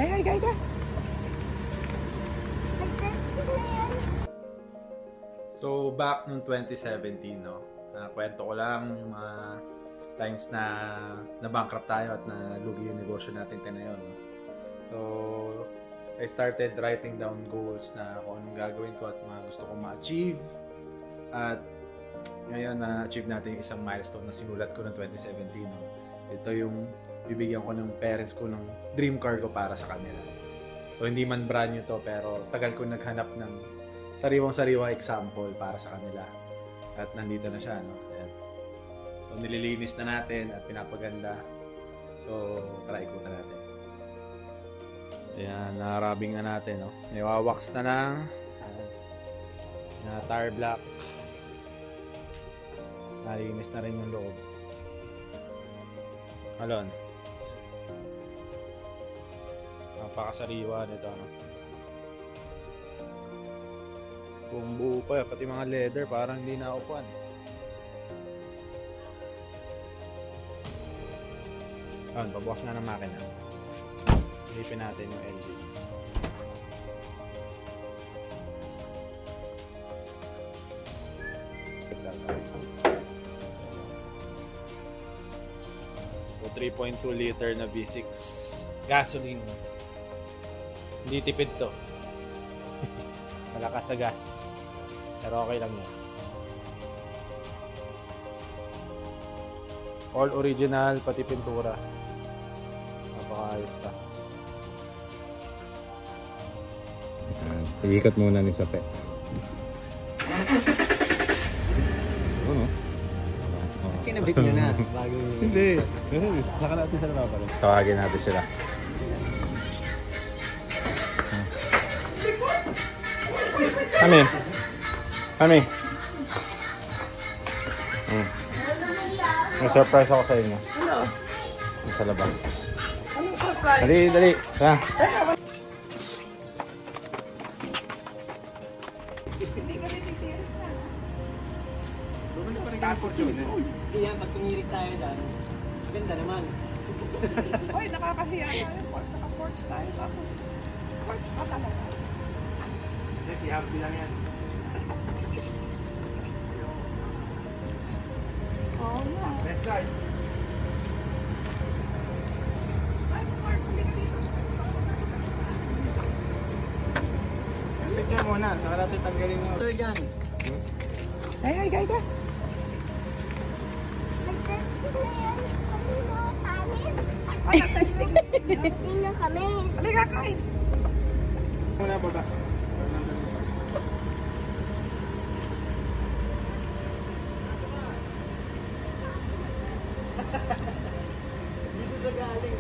Ay, ay. So, back noong 2017, no? Kwento ko lang yung mga times na na-bankrupt tayo at nalugi yung negosyo natin tinayon, no? So, I started writing down goals na kung anong gagawin ko at mga gusto kong ma-achieve. At ngayon, na-achieve natin yung isang milestone na sinulat ko noong 2017, no? Ito yung bibigyan ko ng parents ko ng dream car ko para sa kanila. So, hindi man brand new to, pero tagal ko naghanap ng sariwang-sariwang example para sa kanila. At nandito na siya, no? Ayan. So, nililinis na natin at pinapaganda. So, try ko na natin. Ayan, narabing na natin, no? Iwawax na lang. Na tire black. Nalinis na rin yung loob. Alon. Napakasariwa nito, no? Buong buo pa, pati mga leather parang hindi na upuan. Ayan, pabukas nga ng makina. Ilipin natin yung LG. So 3.2 liter na V6 gasoline. Hindi tipid to. Malakas sa gas. Pero okay lang yan. All original, pati pintura. Napakaayos pa. Iikot muna ni Sape. Ano? Kinabit nyo na bago Hindi. Saka natin sila napapalit. Tawagin natin sila. Kami. May surprise ako sa inyo. Ano? Yung sa labas. Anong surprise? Dali. Tara. Hindi ka rin serious na. Tapos yun. Iyan, pag tumirik tayo dyan, ganda naman. Oy, nakakahiya tayo. Naka-porch tayo. Tapos, porch pa talaga. Si Abby lang yan. Oo nga. Let's go. Ay, porch. Hindi ka dito. Picture muna. Saka natin tanggalin yung... Ito dyan. Ay. Testing na kami. Halika, guys. Muna baba. Dito sa galing.